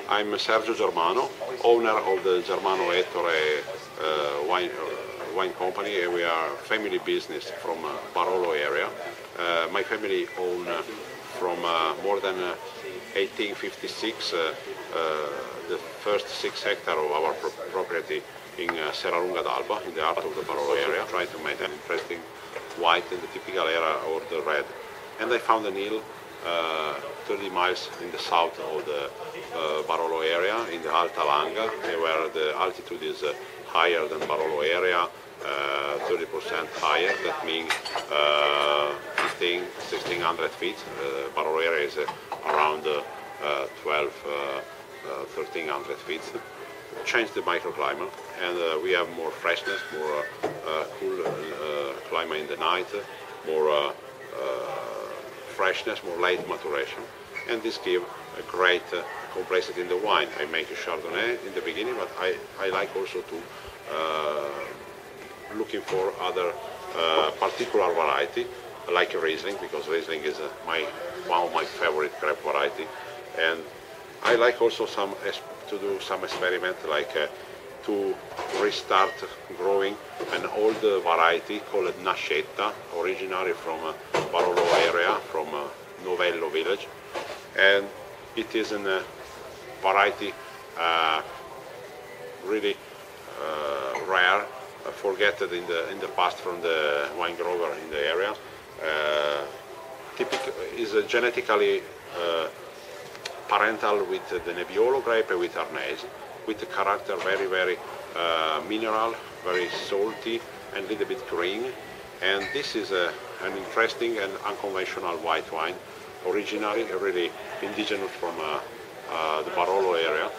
I'm Sergio Germano, owner of the Germano Ettore wine company, and we are family business from Barolo area. My family own from more than 1856 the first 6 hectares of our property in Serralunga d'Alba, in the heart of the Barolo area, trying to make an interesting white in the typical area of the red. And I found an hill 30 miles in the south of the Barolo area, in the Alta Langa, where the altitude is higher than Barolo area, 30% higher. That means 1,600 feet. Barolo area is around 1,300 feet. Change the microclimate, and we have more freshness, more cool climate in the night, more freshness, more late maturation, and this gives a great complexity in the wine. I make a Chardonnay in the beginning, but I like also to looking for other particular variety, like Riesling, because Riesling is one of my favorite grape variety, and I like also to do some experiment, like to restart growing an old variety called Nascetta, originally from Barolo area, from Novello village, and it is a variety really rare, forgotten in the past from the wine grower in the area. Is genetically parental with the Nebbiolo grape and with Arnese, with the character very mineral, very salty, and a little bit green. And this is an interesting and unconventional white wine, originally really indigenous from the Barolo area.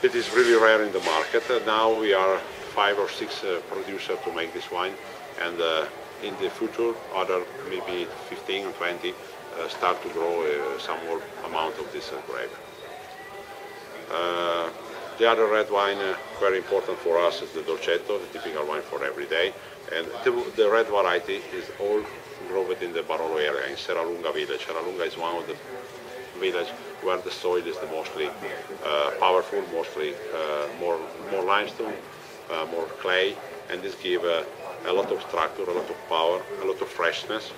It is really rare in the market. Now we are 5 or 6 producers to make this wine, and in the future, other maybe 15 or 20 start to grow some more amount of this grape. The other red wine very important for us is the Dolcetto, the typical wine for every day. And the red variety is all grown in the Barolo area, in Serralunga village. Serralunga is one of the villages where the soil is the mostly powerful, mostly more limestone, more clay, and this gives a lot of structure, a lot of power, a lot of freshness.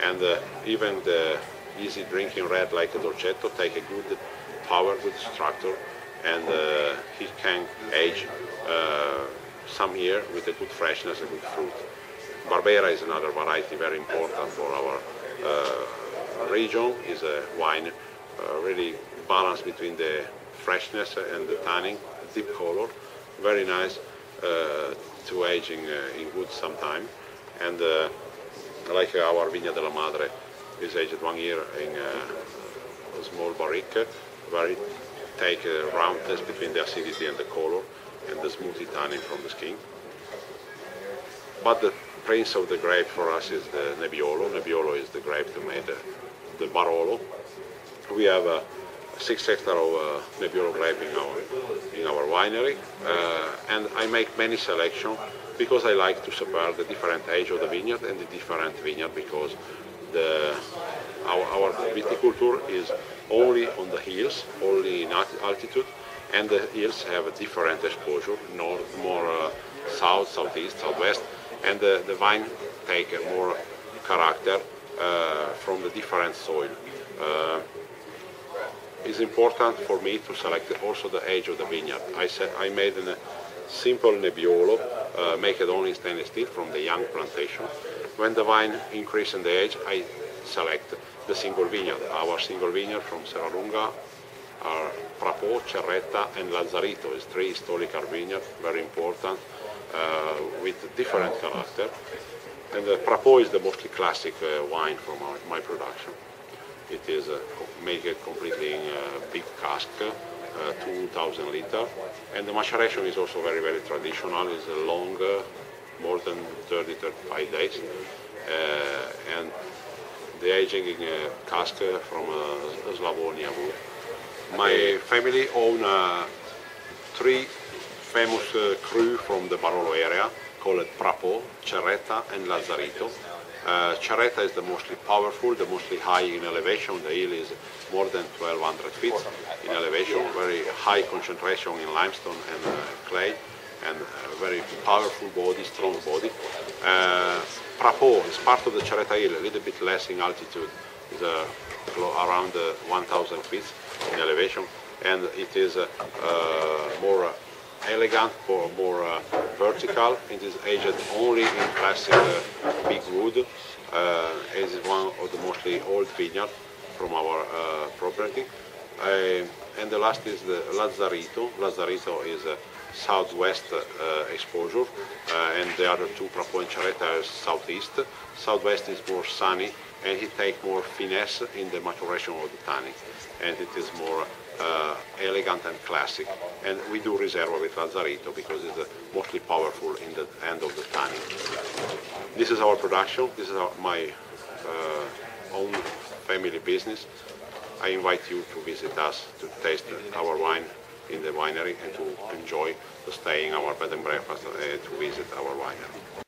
And even the easy drinking red like a Dolcetto take a good power, good structure, and he can age some year with a good freshness and good fruit. Barbera is another variety very important for our region. Is a wine really balanced between the freshness and the tannin, deep color, very nice to age in wood sometime. And like our Vigna della Madre is aged 1 year in a small barrique, where it take a roundness between the acidity and the color and the smoothie tannin from the skin. But the prince of the grape for us is the Nebbiolo. Nebbiolo is the grape to make the Barolo. We have 6 hectares of Nebbiolo grape in our winery, and I make many selections because I like to separate the different age of the vineyard and the different vineyard, because our viticulture is only on the hills, only in altitude, and the hills have a different exposure, more south, southeast, southwest, and the vine take more character from the different soil. It's important for me to select also the age of the vineyard. I made a simple Nebbiolo, make it only stainless steel from the young plantation. When the vine increases in the age, I select the single vineyard. Our single vineyard from Serralunga are Prapo, Cerretta, and Lazzarito. It's 3 historical vineyards, very important, with different character. And Prapo is the mostly classic wine from my production. It is made completely in a big cask, 2,000 liters, and the maceration is also very traditional. It's long, more than 30-35 days, and the aging in a cask from Slavonia wood. My family own 3 famous cru from the Barolo area called Prapo, Cerretta, and Lazzarito. Cerreta is the mostly powerful, the mostly high in elevation. The hill is more than 1,200 feet in elevation, very high concentration in limestone and clay, and very powerful body, strong body. Prapo is part of the Cerreta hill, a little bit less in altitude, is around 1,000 feet in elevation, and it is more elegant, more vertical. It is aged only in classic big wood. It is one of the mostly old vineyards from our property. And the last is the Lazzarito. Lazzarito is southwest exposure, and the other two, Prapo and Cerreta, is southeast. Southwest is more sunny, and it takes more finesse in the maturation of the tannin, and it is more elegant and classic. And we do Reserva with Lazzarito because it's mostly powerful in the end of the tannin. This is our production. This is my own family business. I invite you to visit us, to taste our wine in the winery, and to enjoy the stay in our bed and breakfast, to visit our winery.